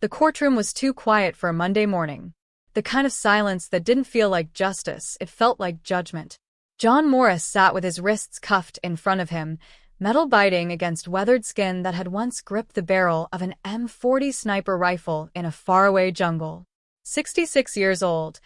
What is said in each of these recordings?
The courtroom was too quiet for a Monday morning. The kind of silence that didn't feel like justice, it felt like judgment. John Morris sat with his wrists cuffed in front of him, metal biting against weathered skin that had once gripped the barrel of an M40 sniper rifle in a faraway jungle. 66 years old,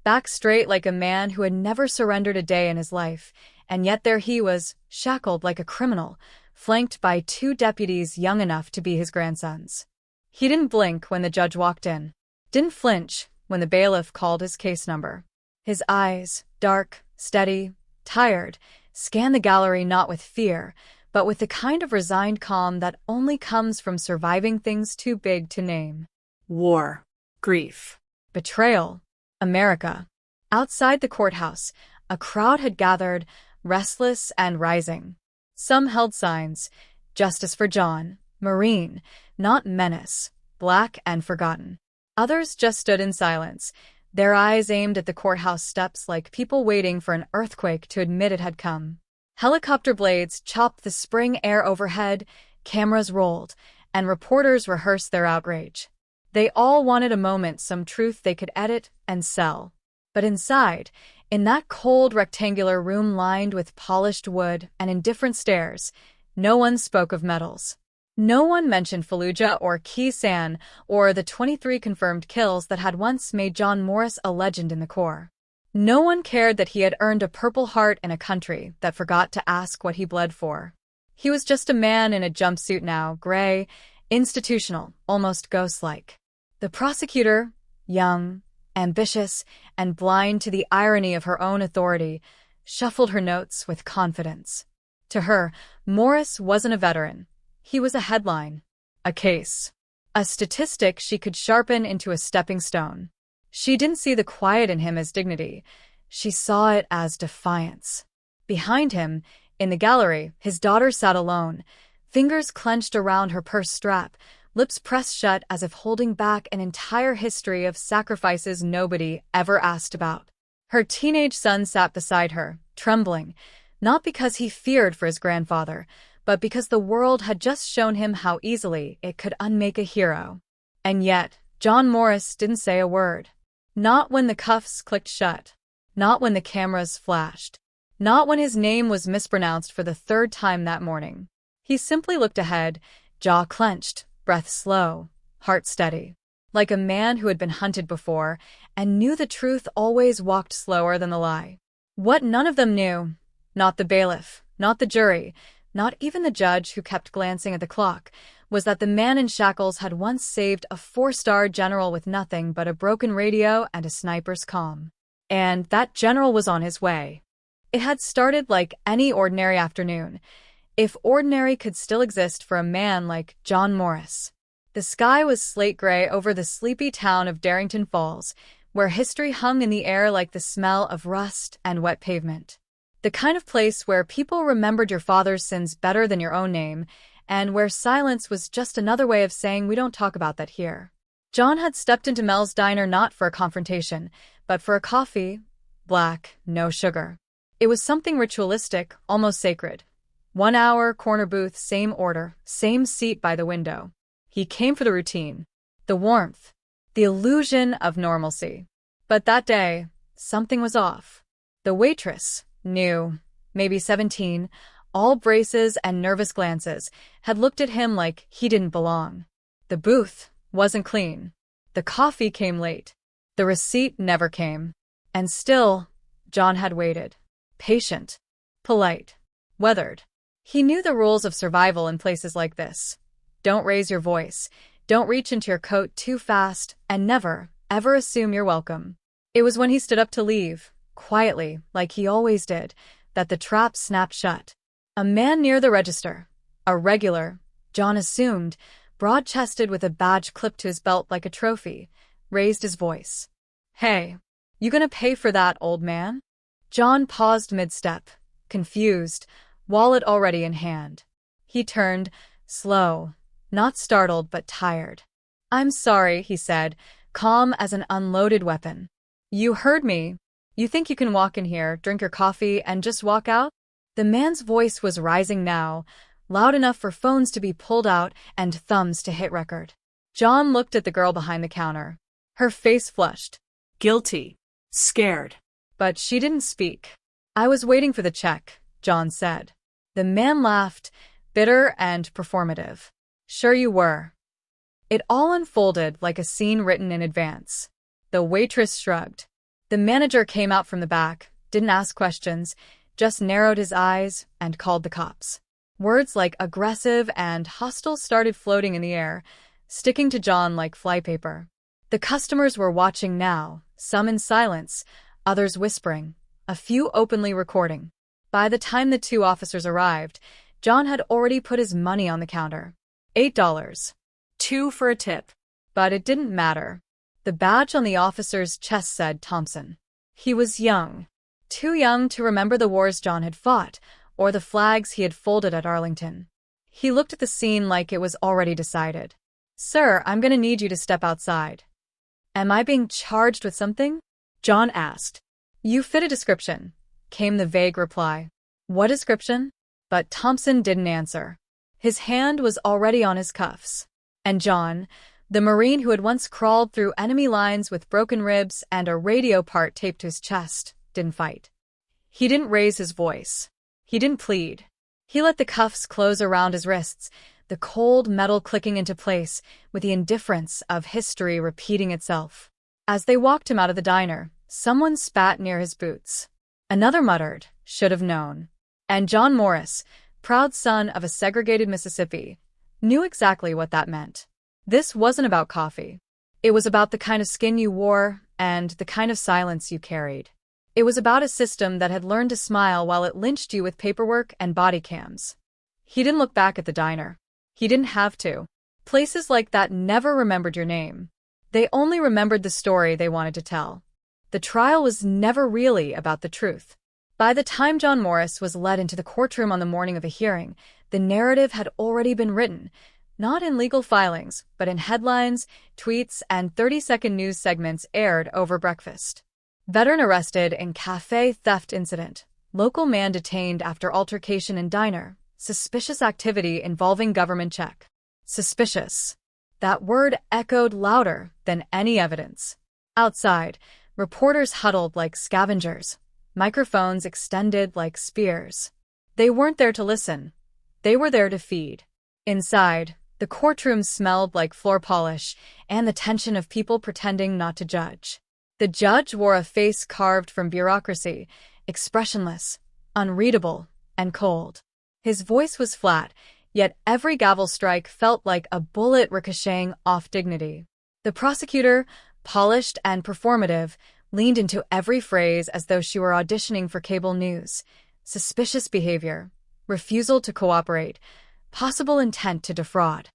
back straight like a man who had never surrendered a day in his life, and yet there he was, shackled like a criminal, flanked by two deputies young enough to be his grandsons. He didn't blink when the judge walked in, didn't flinch when the bailiff called his case number. His eyes, dark, steady, tired, scanned the gallery not with fear, but with the kind of resigned calm that only comes from surviving things too big to name. War, grief, betrayal, America. Outside the courthouse, a crowd had gathered, restless and rising. Some held signs, "Justice for John, Marine, not menace, black and forgotten." Others just stood in silence, their eyes aimed at the courthouse steps like people waiting for an earthquake to admit it had come. Helicopter blades chopped the spring air overhead, cameras rolled, and reporters rehearsed their outrage. They all wanted a moment, some truth they could edit and sell. But inside, in that cold rectangular room lined with polished wood and indifferent stares, no one spoke of medals. No one mentioned Fallujah or Khe Sanh or the 23 confirmed kills that had once made John Morris a legend in the Corps. No one cared that he had earned a Purple Heart in a country that forgot to ask what he bled for. He was just a man in a jumpsuit now, gray, institutional, almost ghost-like. The prosecutor, young, ambitious, and blind to the irony of her own authority, shuffled her notes with confidence. To her, Morris wasn't a veteran. He was a headline, a case, a statistic she could sharpen into a stepping stone. She didn't see the quiet in him as dignity. She saw it as defiance. Behind him, in the gallery, his daughter sat alone, fingers clenched around her purse strap, lips pressed shut as if holding back an entire history of sacrifices nobody ever asked about. Her teenage son sat beside her, trembling, not because he feared for his grandfather, but because the world had just shown him how easily it could unmake a hero. And yet, John Morris didn't say a word. Not when the cuffs clicked shut. Not when the cameras flashed. Not when his name was mispronounced for the third time that morning. He simply looked ahead, jaw clenched, breath slow, heart steady. Like a man who had been hunted before and knew the truth always walked slower than the lie. What none of them knew, not the bailiff, not the jury, not even the judge who kept glancing at the clock, was that the man in shackles had once saved a 4-star general with nothing but a broken radio and a sniper's comm. And that general was on his way. It had started like any ordinary afternoon, if ordinary could still exist for a man like John Morris. The sky was slate gray over the sleepy town of Darrington Falls, where history hung in the air like the smell of rust and wet pavement. The kind of place where people remembered your father's sins better than your own name, and where silence was just another way of saying we don't talk about that here. John had stepped into Mel's diner not for a confrontation, but for a coffee, black, no sugar. It was something ritualistic, almost sacred. 1 hour, corner booth, same order, same seat by the window. He came for the routine, the warmth, the illusion of normalcy. But that day, something was off. The waitress, new, maybe 17, all braces and nervous glances, had looked at him like he didn't belong. The booth wasn't clean. The coffee came late. The receipt never came. And still, John had waited. Patient, polite, weathered. He knew the rules of survival in places like this. Don't raise your voice, don't reach into your coat too fast, and never, ever assume you're welcome. It was when he stood up to leave, quietly, like he always did, that the trap snapped shut. A man near the register, a regular, John assumed, broad-chested with a badge clipped to his belt like a trophy, raised his voice. "Hey, you gonna pay for that, old man?" John paused mid-step, confused, wallet already in hand. He turned, slow, not startled but tired. "I'm sorry," he said, calm as an unloaded weapon. "You heard me. You think you can walk in here, drink your coffee, and just walk out?" The man's voice was rising now, loud enough for phones to be pulled out and thumbs to hit record. John looked at the girl behind the counter. Her face flushed. Guilty. Scared. But she didn't speak. I was waiting for the check, John said. The man laughed, bitter and performative. Sure you were. It all unfolded like a scene written in advance. The waitress shrugged. The manager came out from the back, didn't ask questions, just narrowed his eyes and called the cops. Words like aggressive and hostile started floating in the air, sticking to John like flypaper. The customers were watching now, some in silence, others whispering, a few openly recording. By the time the two officers arrived, John had already put his money on the counter. $8. 2 for a tip. But it didn't matter. The badge on the officer's chest said Thompson. He was young. Too young to remember the wars John had fought, or the flags he had folded at Arlington. He looked at the scene like it was already decided. Sir, I'm going to need you to step outside. Am I being charged with something? John asked. You fit a description, came the vague reply. What description? But Thompson didn't answer. His hand was already on his cuffs. And John, the Marine who had once crawled through enemy lines with broken ribs and a radio part taped to his chest, didn't fight. He didn't raise his voice. He didn't plead. He let the cuffs close around his wrists, the cold metal clicking into place with the indifference of history repeating itself. As they walked him out of the diner, someone spat near his boots. Another muttered, should have known. And John Morris, proud son of a segregated Mississippi, knew exactly what that meant. This wasn't about coffee. It was about the kind of skin you wore and the kind of silence you carried. It was about a system that had learned to smile while it lynched you with paperwork and body cams. He didn't look back at the diner. He didn't have to. Places like that never remembered your name. They only remembered the story they wanted to tell. The trial was never really about the truth. By the time John Morris was led into the courtroom on the morning of the hearing, the narrative had already been written, not in legal filings, but in headlines, tweets, and 30-second news segments aired over breakfast. Veteran arrested in cafe theft incident. Local man detained after altercation in diner. Suspicious activity involving government check. Suspicious. That word echoed louder than any evidence. Outside, reporters huddled like scavengers, microphones extended like spears. They weren't there to listen. They were there to feed. Inside, the courtroom smelled like floor polish and the tension of people pretending not to judge. The judge wore a face carved from bureaucracy, expressionless, unreadable, and cold. His voice was flat, yet every gavel strike felt like a bullet ricocheting off dignity. The prosecutor, polished and performative, leaned into every phrase as though she were auditioning for cable news. Suspicious behavior, refusal to cooperate, possible intent to defraud.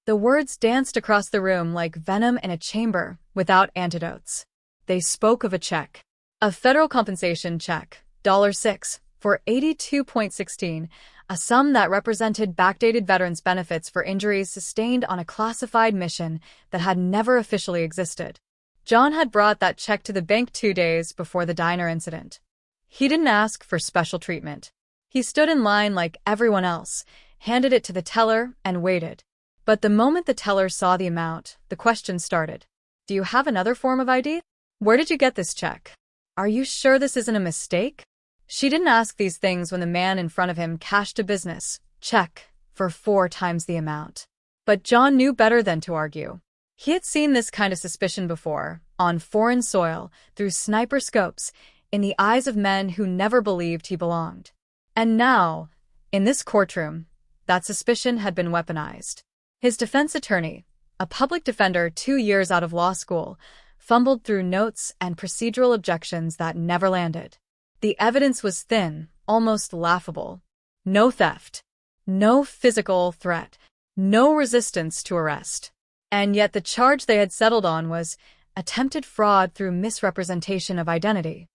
The words danced across the room like venom in a chamber without antidotes. They spoke of a check. A federal compensation check, $6, for 82.16, a sum that represented backdated veterans' benefits for injuries sustained on a classified mission that had never officially existed. John had brought that check to the bank 2 days before the diner incident. He didn't ask for special treatment. He stood in line like everyone else, handed it to the teller, and waited. But the moment the teller saw the amount, the question started. Do you have another form of ID? Where did you get this check? Are you sure this isn't a mistake? She didn't ask these things when the man in front of him cashed a business check for 4 times the amount. But John knew better than to argue. He had seen this kind of suspicion before, on foreign soil, through sniper scopes, in the eyes of men who never believed he belonged. And now, in this courtroom, that suspicion had been weaponized. His defense attorney, a public defender 2 years out of law school, fumbled through notes and procedural objections that never landed. The evidence was thin, almost laughable. No theft, no physical threat, no resistance to arrest. And yet the charge they had settled on was attempted fraud through misrepresentation of identity.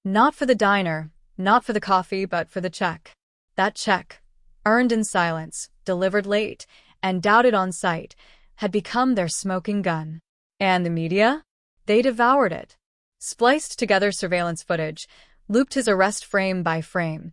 Not for the diner, not for the coffee, but for the check. That check, earned in silence, delivered late, and doubted on sight, had become their smoking gun. And the media? They devoured it. Spliced together surveillance footage, looped his arrest frame by frame,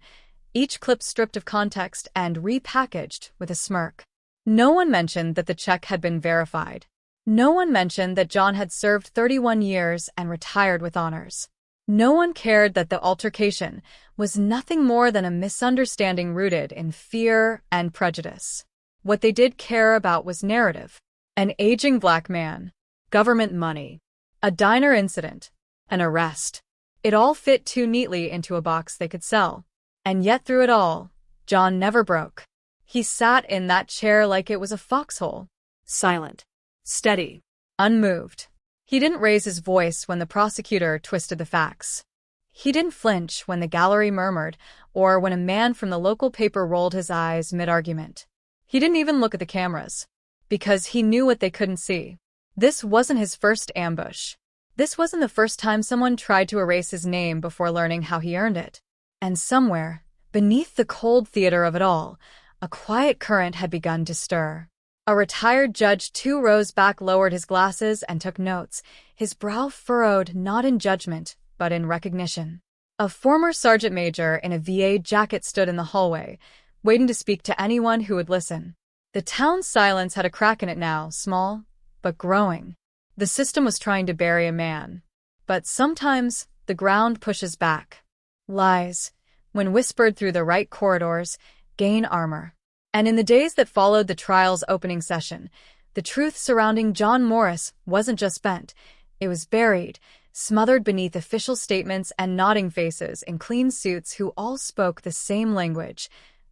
each clip stripped of context and repackaged with a smirk. No one mentioned that the check had been verified. No one mentioned that John had served 31 years and retired with honors. No one cared that the altercation was nothing more than a misunderstanding rooted in fear and prejudice. What they did care about was narrative. An aging black man, government money, a diner incident, an arrest. It all fit too neatly into a box they could sell. And yet through it all, John never broke. He sat in that chair like it was a foxhole. Silent. Steady. Unmoved. He didn't raise his voice when the prosecutor twisted the facts. He didn't flinch when the gallery murmured, or when a man from the local paper rolled his eyes mid-argument. He didn't even look at the cameras, because he knew what they couldn't see. This wasn't his first ambush. This wasn't the first time someone tried to erase his name before learning how he earned it. And somewhere, beneath the cold theater of it all, a quiet current had begun to stir. A retired judge 2 rows back lowered his glasses and took notes, his brow furrowed not in judgment, but in recognition. A former sergeant major in a VA jacket stood in the hallway, waiting to speak to anyone who would listen. The town's silence had a crack in it now, small, but growing. The system was trying to bury a man. But sometimes the ground pushes back. Lies, when whispered through the right corridors, gain armor. And in the days that followed the trial's opening session, the truth surrounding John Morris wasn't just bent, it was buried, smothered beneath official statements and nodding faces in clean suits who all spoke the same language: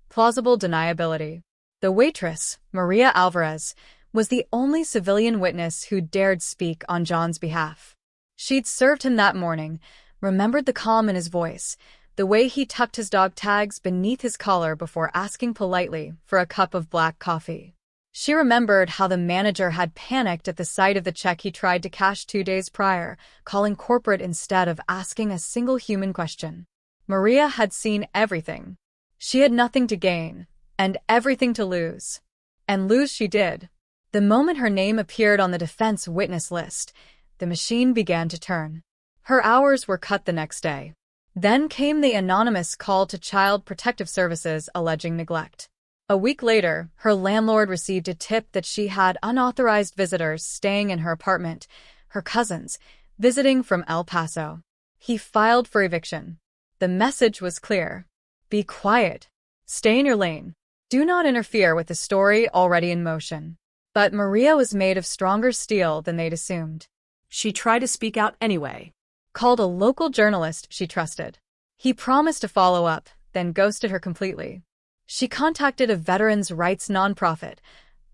plausible deniability. The waitress, Maria Alvarez, was the only civilian witness who dared speak on John's behalf. She'd served him that morning, remembered the calm in his voice, the way he tucked his dog tags beneath his collar before asking politely for a cup of black coffee. She remembered how the manager had panicked at the sight of the check he tried to cash 2 days prior, calling corporate instead of asking a single human question. Maria had seen everything. She had nothing to gain, and everything to lose. And lose she did. The moment her name appeared on the defense witness list, the machine began to turn. Her hours were cut the next day. Then came the anonymous call to Child Protective Services alleging neglect. A week later, her landlord received a tip that she had unauthorized visitors staying in her apartment, her cousins, visiting from El Paso. He filed for eviction. The message was clear. Be quiet. Stay in your lane. Do not interfere with the story already in motion. But Maria was made of stronger steel than they'd assumed. She tried to speak out anyway. Called a local journalist she trusted. He promised to follow up, then ghosted her completely. She contacted a veterans' rights nonprofit,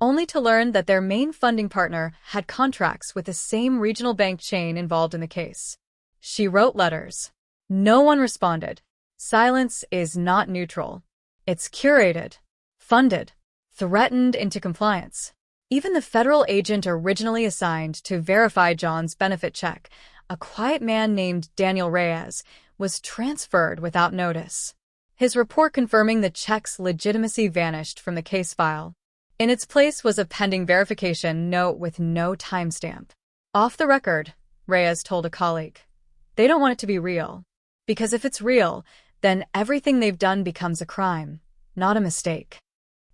only to learn that their main funding partner had contracts with the same regional bank chain involved in the case. She wrote letters. No one responded. Silence is not neutral. It's curated, funded, threatened into compliance. Even the federal agent originally assigned to verify John's benefit check, a quiet man named Daniel Reyes, was transferred without notice. His report confirming the check's legitimacy vanished from the case file. In its place was a pending verification note with no timestamp. Off the record, Reyes told a colleague. They don't want it to be real. Because if it's real, then everything they've done becomes a crime, not a mistake.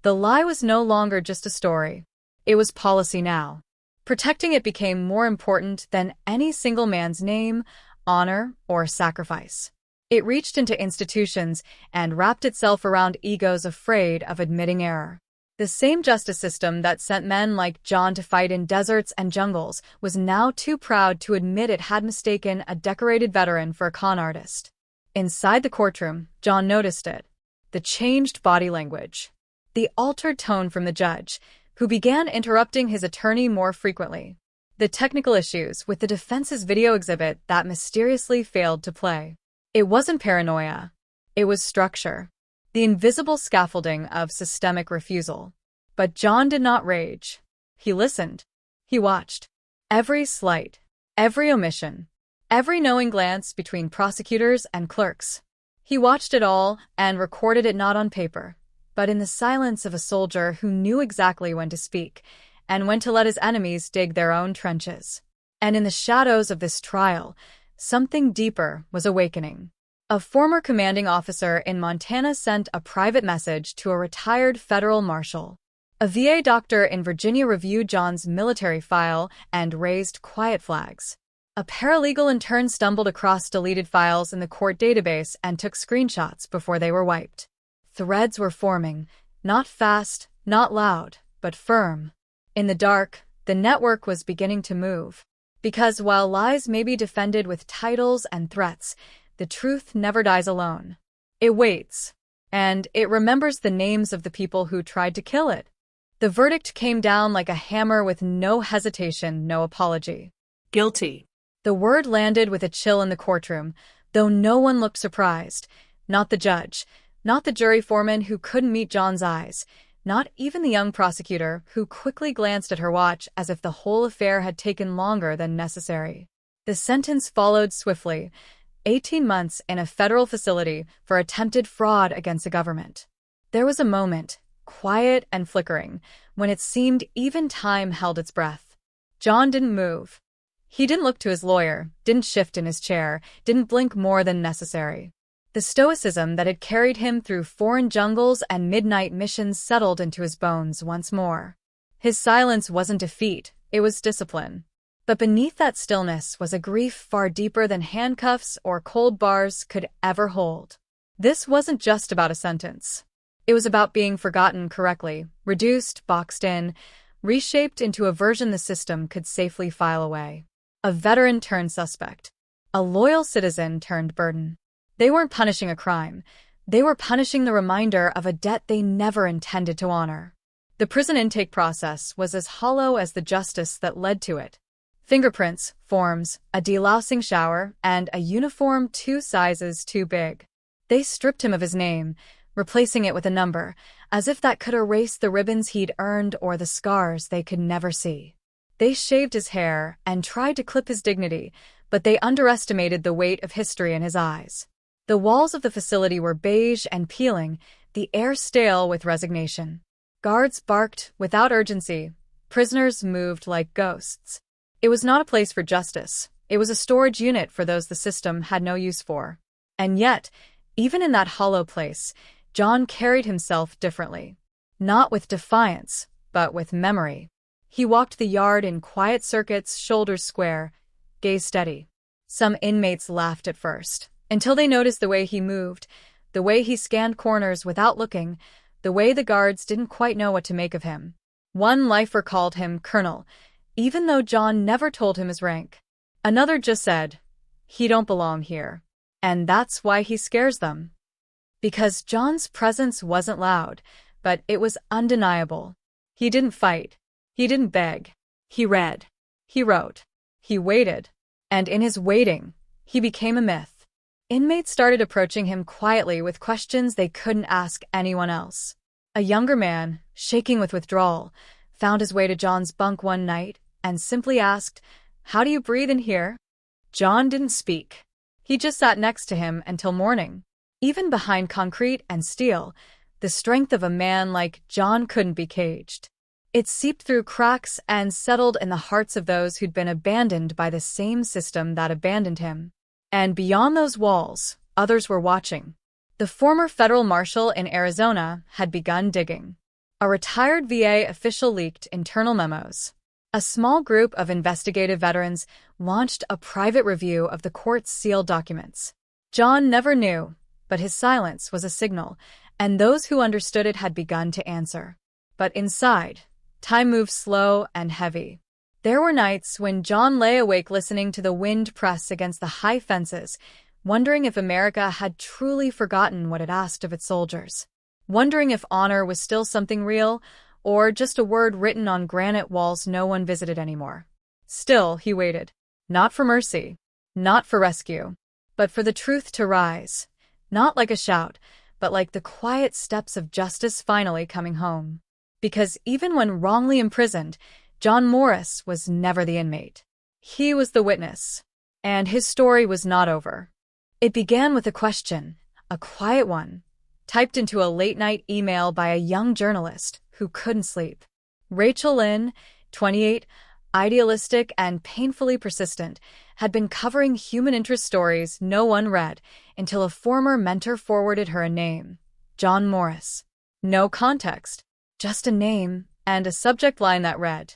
The lie was no longer just a story. It was policy now. Protecting it became more important than any single man's name, honor, or sacrifice. It reached into institutions and wrapped itself around egos afraid of admitting error. The same justice system that sent men like John to fight in deserts and jungles was now too proud to admit it had mistaken a decorated veteran for a con artist. Inside the courtroom, John noticed it. The changed body language. The altered tone from the judge, who began interrupting his attorney more frequently. The technical issues with the defense's video exhibit that mysteriously failed to play. It wasn't paranoia. It was structure. The invisible scaffolding of systemic refusal. But John did not rage. He listened. He watched. Every slight, every omission, every knowing glance between prosecutors and clerks. He watched it all and recorded it not on paper, but in the silence of a soldier who knew exactly when to speak and when to let his enemies dig their own trenches. And in the shadows of this trial, something deeper was awakening. A former commanding officer in Montana sent a private message to a retired federal marshal. A VA doctor in Virginia reviewed John's military file and raised quiet flags. A paralegal in turn stumbled across deleted files in the court database and took screenshots before they were wiped. Threads were forming, not fast, not loud, but firm. In the dark, the network was beginning to move. Because while lies may be defended with titles and threats, the truth never dies alone. It waits, and it remembers the names of the people who tried to kill it. The verdict came down like a hammer with no hesitation, no apology. Guilty. The word landed with a chill in the courtroom, though no one looked surprised. Not the judge, not the jury foreman who couldn't meet John's eyes, not even the young prosecutor who quickly glanced at her watch as if the whole affair had taken longer than necessary. The sentence followed swiftly: 18 months in a federal facility for attempted fraud against the government. There was a moment, quiet and flickering, when it seemed even time held its breath. John didn't move. He didn't look to his lawyer, didn't shift in his chair, didn't blink more than necessary. The stoicism that had carried him through foreign jungles and midnight missions settled into his bones once more. His silence wasn't defeat, it was discipline. But beneath that stillness was a grief far deeper than handcuffs or cold bars could ever hold. This wasn't just about a sentence. It was about being forgotten correctly, reduced, boxed in, reshaped into a version the system could safely file away. A veteran turned suspect. A loyal citizen turned burden. They weren't punishing a crime. They were punishing the reminder of a debt they never intended to honor. The prison intake process was as hollow as the justice that led to it. Fingerprints, forms, a delousing shower, and a uniform 2 sizes too big. They stripped him of his name, replacing it with a number, as if that could erase the ribbons he'd earned or the scars they could never see. They shaved his hair and tried to clip his dignity, but they underestimated the weight of history in his eyes. The walls of the facility were beige and peeling, the air stale with resignation. Guards barked without urgency. Prisoners moved like ghosts. It was not a place for justice. It was a storage unit for those the system had no use for. And yet, even in that hollow place, John carried himself differently. Not with defiance, but with memory. He walked the yard in quiet circuits, shoulders square, gaze steady. Some inmates laughed at first, until they noticed the way he moved, the way he scanned corners without looking, the way the guards didn't quite know what to make of him. One lifer called him Colonel, even though John never told him his rank. Another just said, "He don't belong here." And that's why he scares them. Because John's presence wasn't loud, but it was undeniable. He didn't fight. He didn't beg. He read. He wrote. He waited. And in his waiting, he became a myth. Inmates started approaching him quietly with questions they couldn't ask anyone else. A younger man, shaking with withdrawal, found his way to John's bunk one night and simply asked, "How do you breathe in here?" John didn't speak. He just sat next to him until morning. Even behind concrete and steel, the strength of a man like John couldn't be caged. It seeped through cracks and settled in the hearts of those who'd been abandoned by the same system that abandoned him. And beyond those walls, others were watching. The former federal marshal in Arizona had begun digging. A retired VA official leaked internal memos. A small group of investigative veterans launched a private review of the court's sealed documents. John never knew, but his silence was a signal, and those who understood it had begun to answer. But inside, time moved slow and heavy. There were nights when John lay awake listening to the wind press against the high fences, wondering if America had truly forgotten what it asked of its soldiers. Wondering if honor was still something real, or just a word written on granite walls no one visited anymore. Still, he waited. Not for mercy, not for rescue, but for the truth to rise. Not like a shout, but like the quiet steps of justice finally coming home. Because even when wrongly imprisoned, John Morris was never the inmate. He was the witness. And his story was not over. It began with a question, a quiet one, typed into a late-night email by a young journalist who couldn't sleep. Rachel Lynn, 28, idealistic and painfully persistent, had been covering human interest stories no one read until a former mentor forwarded her a name, John Morris. No context, just a name and a subject line that read,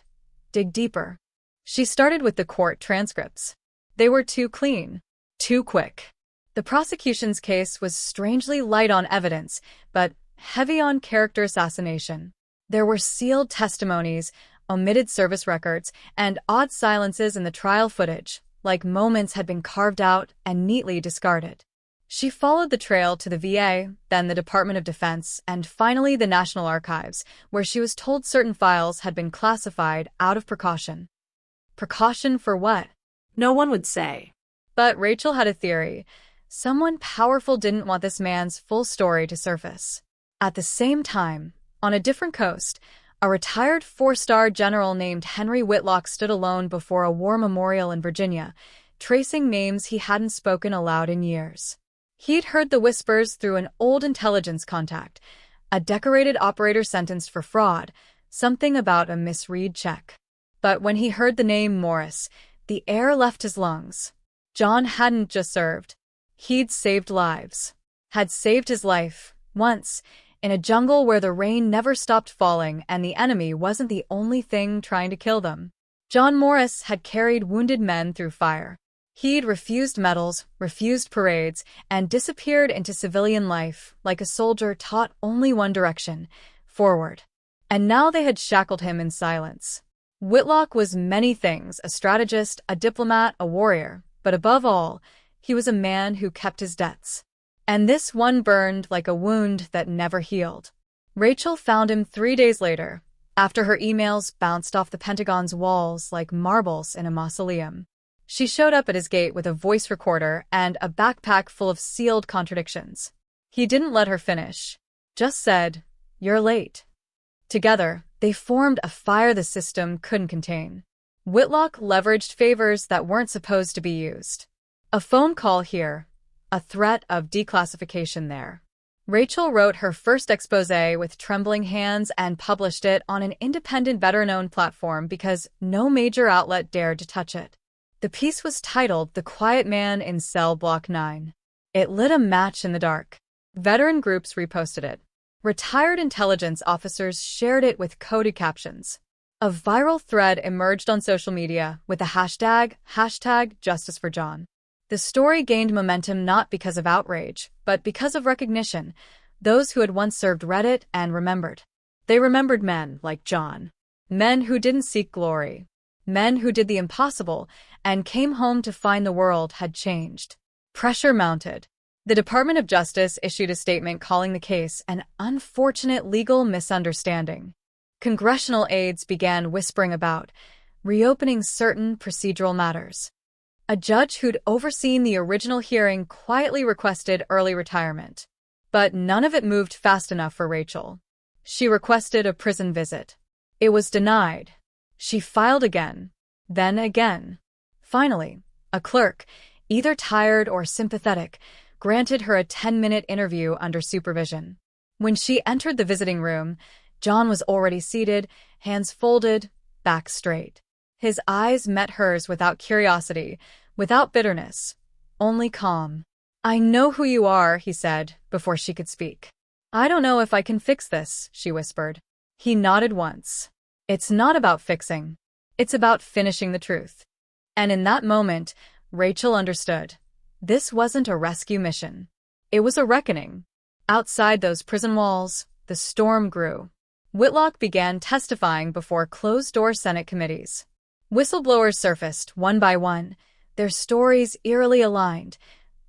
"Dig deeper." She started with the court transcripts. They were too clean, too quick. The prosecution's case was strangely light on evidence, but heavy on character assassination. There were sealed testimonies, omitted service records, and odd silences in the trial footage, like moments had been carved out and neatly discarded. She followed the trail to the VA, then the Department of Defense, and finally the National Archives, where she was told certain files had been classified out of precaution. Precaution for what? No one would say. But Rachel had a theory. Someone powerful didn't want this man's full story to surface. At the same time, on a different coast, a retired four-star general named Henry Whitlock stood alone before a war memorial in Virginia, tracing names he hadn't spoken aloud in years. He'd heard the whispers through an old intelligence contact, a decorated operator sentenced for fraud, something about a misread check. But when he heard the name Morris, the air left his lungs. John hadn't just served. He'd saved lives. Had saved his life, once, in a jungle where the rain never stopped falling and the enemy wasn't the only thing trying to kill them. John Morris had carried wounded men through fire. He'd refused medals, refused parades, and disappeared into civilian life like a soldier taught only one direction, forward. And now they had shackled him in silence. Whitlock was many things, a strategist, a diplomat, a warrior, but above all, he was a man who kept his debts. And this one burned like a wound that never healed. Rachel found him 3 days later, after her emails bounced off the Pentagon's walls like marbles in a mausoleum. She showed up at his gate with a voice recorder and a backpack full of sealed contradictions. He didn't let her finish, just said, "You're late." Together, they formed a fire the system couldn't contain. Whitlock leveraged favors that weren't supposed to be used. A phone call here, a threat of declassification there. Rachel wrote her first exposé with trembling hands and published it on an independent, better-known platform because no major outlet dared to touch it. The piece was titled "The Quiet Man in Cell Block 9. It lit a match in the dark. Veteran groups reposted it. Retired intelligence officers shared it with coded captions. A viral thread emerged on social media with the hashtag Justice for John. The story gained momentum not because of outrage, but because of recognition. Those who had once served read it and remembered. They remembered men like John. Men who didn't seek glory. Men who did the impossible and came home to find the world had changed. Pressure mounted. The Department of Justice issued a statement calling the case an unfortunate legal misunderstanding. Congressional aides began whispering about reopening certain procedural matters. A judge who'd overseen the original hearing quietly requested early retirement. But none of it moved fast enough for Rachel. She requested a prison visit. It was denied. She filed again, then again. Finally, a clerk, either tired or sympathetic, granted her a 10-minute interview under supervision. When she entered the visiting room, John was already seated, hands folded, back straight. His eyes met hers without curiosity, without bitterness, only calm. "I know who you are," he said, before she could speak. "I don't know if I can fix this," she whispered. He nodded once. "It's not about fixing. It's about finishing the truth." And in that moment, Rachel understood. This wasn't a rescue mission. It was a reckoning. Outside those prison walls, the storm grew. Whitlock began testifying before closed-door Senate committees. Whistleblowers surfaced, one by one, their stories eerily aligned.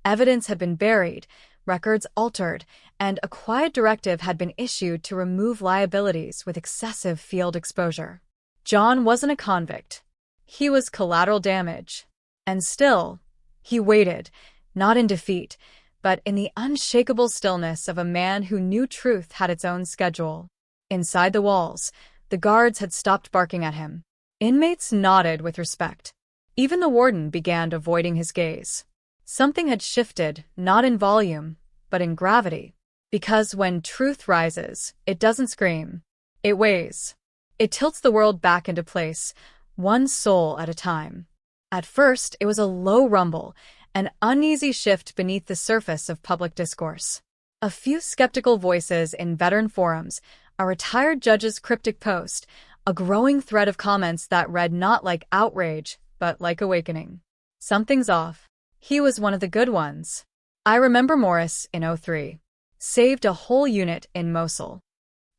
Evidence had been buried, records altered, and a quiet directive had been issued to remove liabilities with excessive field exposure. John wasn't a convict. He was collateral damage. And still, he waited, not in defeat, but in the unshakable stillness of a man who knew truth had its own schedule. Inside the walls, the guards had stopped barking at him. Inmates nodded with respect. Even the warden began avoiding his gaze. Something had shifted, not in volume, but in gravity. Because when truth rises, it doesn't scream. It weighs. It tilts the world back into place, one soul at a time. At first, it was a low rumble, an uneasy shift beneath the surface of public discourse. A few skeptical voices in veteran forums, a retired judge's cryptic post, a growing thread of comments that read not like outrage, but like awakening. Something's off. He was one of the good ones. I remember Morris in '03. Saved a whole unit in Mosul.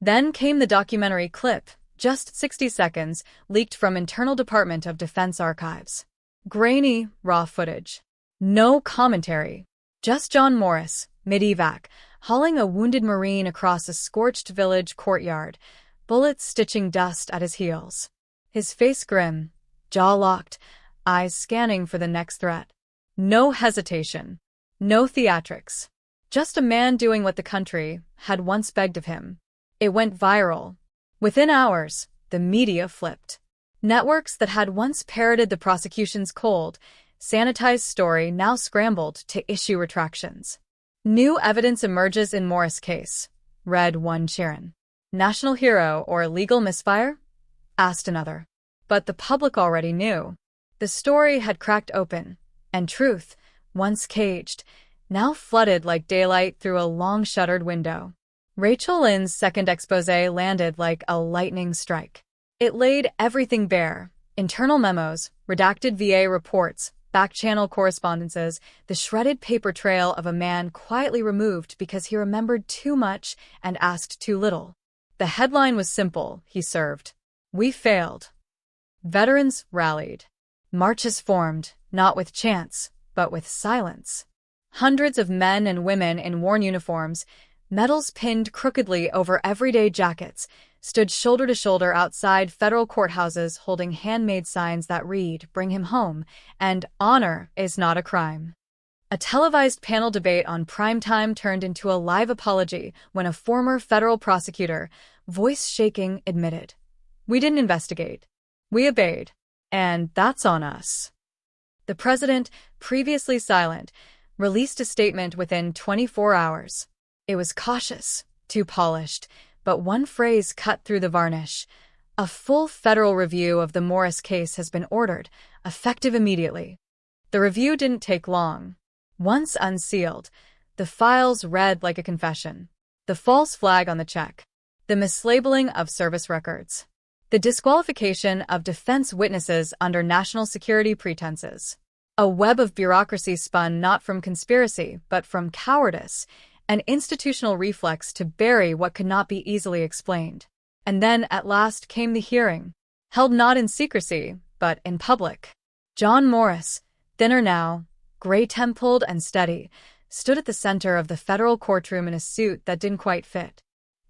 Then came the documentary clip, just 60 seconds, leaked from Internal Department of Defense archives. Grainy, raw footage. No commentary. Just John Morris, mid-evac, hauling a wounded Marine across a scorched village courtyard, bullets stitching dust at his heels. His face grim, jaw locked, eyes scanning for the next threat. No hesitation. No theatrics. Just a man doing what the country had once begged of him. It went viral. Within hours, the media flipped. Networks that had once parroted the prosecution's cold, sanitized story now scrambled to issue retractions. New evidence emerges in Morris' case, read one Sharon. National hero or legal misfire? Asked another. But the public already knew. The story had cracked open, and truth, once caged, now flooded like daylight through a long-shuttered window. Rachel Lynn's second exposé landed like a lightning strike. It laid everything bare: internal memos, redacted VA reports, back-channel correspondences, the shredded paper trail of a man quietly removed because he remembered too much and asked too little. The headline was simple, he served. We failed. Veterans rallied. Marches formed, not with chants, but with silence. Hundreds of men and women in worn uniforms, medals pinned crookedly over everyday jackets, stood shoulder to shoulder outside federal courthouses holding handmade signs that read, "Bring him home," and "Honor is not a crime." A televised panel debate on primetime turned into a live apology when a former federal prosecutor, voice shaking, admitted, "We didn't investigate. We obeyed. And that's on us." The president, previously silent, released a statement within 24 hours. It was cautious, too polished, but one phrase cut through the varnish. A full federal review of the Morris case has been ordered, effective immediately. The review didn't take long. Once unsealed, the files read like a confession. The false flag on the check. The mislabeling of service records. The disqualification of defense witnesses under national security pretenses. A web of bureaucracy spun not from conspiracy, but from cowardice, an institutional reflex to bury what could not be easily explained. And then, at last, came the hearing, held not in secrecy, but in public. John Morris, thinner now, gray-templed and steady, stood at the center of the federal courtroom in a suit that didn't quite fit.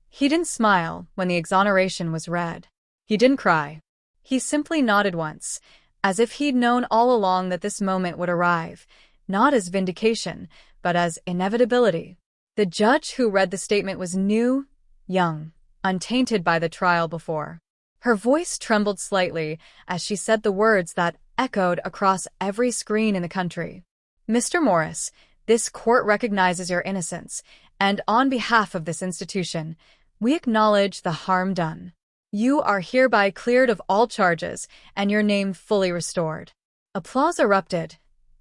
He didn't smile when the exoneration was read. He didn't cry. He simply nodded once, as if he'd known all along that this moment would arrive, not as vindication, but as inevitability. The judge who read the statement was new, young, untainted by the trial before. Her voice trembled slightly as she said the words that echoed across every screen in the country. "Mr. Morris, this court recognizes your innocence, and on behalf of this institution, we acknowledge the harm done. You are hereby cleared of all charges and your name fully restored." Applause erupted,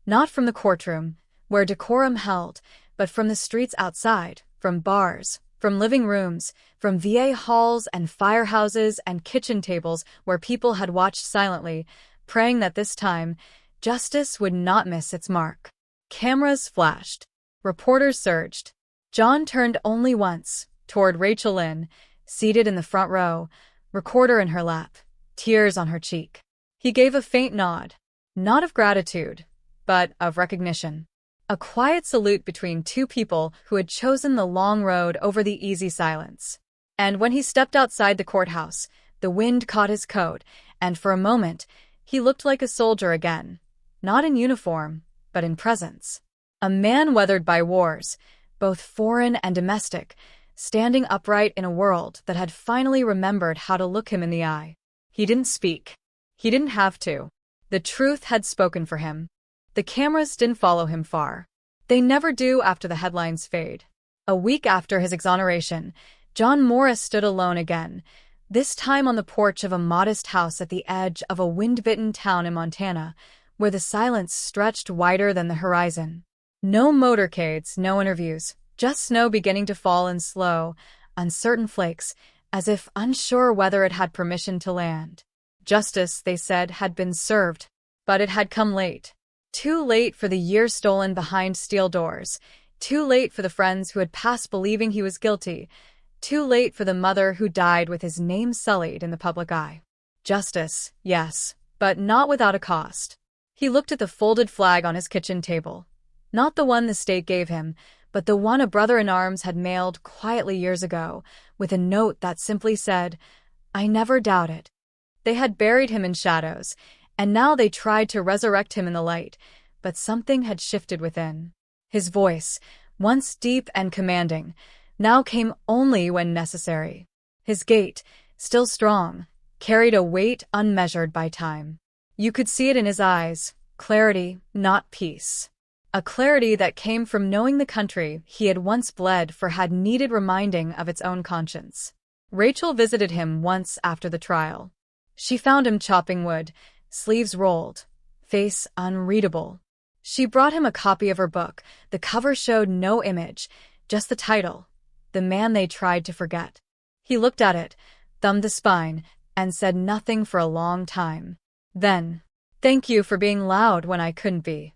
not from the courtroom, where decorum held, but from the streets outside, from bars, from living rooms, from VA halls and firehouses and kitchen tables where people had watched silently, praying that this time, justice would not miss its mark. Cameras flashed. Reporters surged. John turned only once, toward Rachel Lynn, seated in the front row, recorder in her lap, tears on her cheek. He gave a faint nod, not of gratitude, but of recognition. A quiet salute between two people who had chosen the long road over the easy silence. And when he stepped outside the courthouse, the wind caught his coat, and for a moment, he looked like a soldier again, not in uniform, but in presence. A man weathered by wars, both foreign and domestic, standing upright in a world that had finally remembered how to look him in the eye. He didn't speak. He didn't have to. The truth had spoken for him. The cameras didn't follow him far. They never do after the headlines fade. A week after his exoneration, John Morris stood alone again, this time on the porch of a modest house at the edge of a wind-bitten town in Montana, where the silence stretched wider than the horizon. No motorcades, no interviews, just snow beginning to fall in slow, uncertain flakes, as if unsure whether it had permission to land. Justice, they said, had been served, but it had come late. Too late for the years stolen behind steel doors, too late for the friends who had passed believing he was guilty, too late for the mother who died with his name sullied in the public eye. Justice, yes, but not without a cost. He looked at the folded flag on his kitchen table. Not the one the state gave him, but the one a brother-in-arms had mailed quietly years ago, with a note that simply said, "I never doubted." They had buried him in shadows, and now they tried to resurrect him in the light, but something had shifted within. His voice, once deep and commanding, now came only when necessary. His gait, still strong, carried a weight unmeasured by time. You could see it in his eyes, clarity, not peace. A clarity that came from knowing the country he had once bled for had needed reminding of its own conscience. Rachel visited him once after the trial. She found him chopping wood, sleeves rolled, face unreadable. She brought him a copy of her book. The cover showed no image, just the title, The Man They Tried to Forget. He looked at it, thumbed the spine, and said nothing for a long time. Then, "Thank you for being loud when I couldn't be."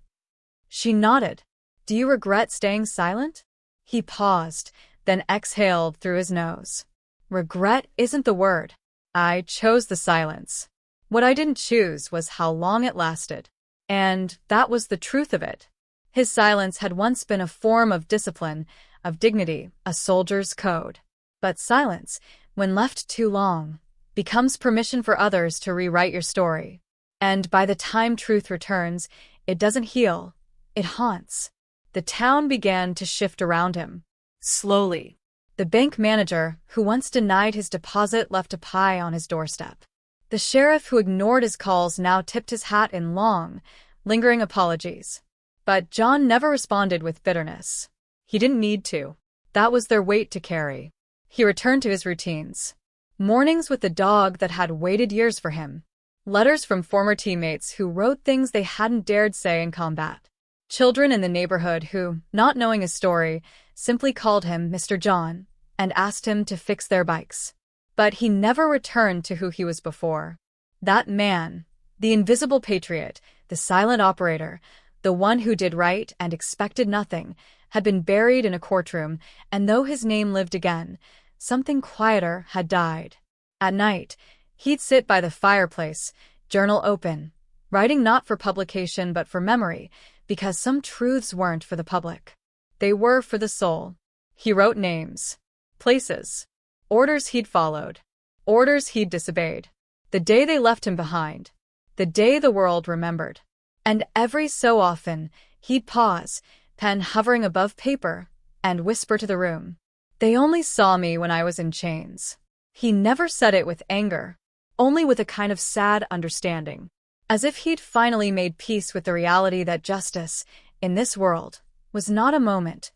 She nodded. "Do you regret staying silent?" He paused, then exhaled through his nose. "Regret isn't the word. I chose the silence. What I didn't choose was how long it lasted. And that was the truth of it." His silence had once been a form of discipline, of dignity, a soldier's code. But silence, when left too long, becomes permission for others to rewrite your story. And by the time truth returns, it doesn't heal, it haunts. The town began to shift around him. Slowly. The bank manager, who once denied his deposit, left a pie on his doorstep. The sheriff who ignored his calls now tipped his hat in long, lingering apologies. But John never responded with bitterness. He didn't need to. That was their weight to carry. He returned to his routines. Mornings with the dog that had waited years for him. Letters from former teammates who wrote things they hadn't dared say in combat. Children in the neighborhood who, not knowing his story, simply called him Mr. John and asked him to fix their bikes. But he never returned to who he was before. That man, the invisible patriot, the silent operator, the one who did right and expected nothing, had been buried in a courtroom, and though his name lived again, something quieter had died. At night, he'd sit by the fireplace, journal open, writing not for publication but for memory, because some truths weren't for the public. They were for the soul. He wrote names, places, orders he'd followed, orders he'd disobeyed, the day they left him behind, the day the world remembered. And every so often, he'd pause, pen hovering above paper, and whisper to the room, "They only saw me when I was in chains." He never said it with anger, only with a kind of sad understanding, as if he'd finally made peace with the reality that justice, in this world, was not a moment.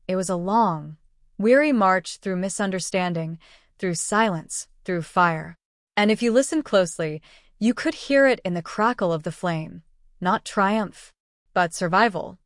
It was a long, weary march through misunderstanding, through silence, through fire. And if you listened closely, you could hear it in the crackle of the flame. Not triumph, but survival.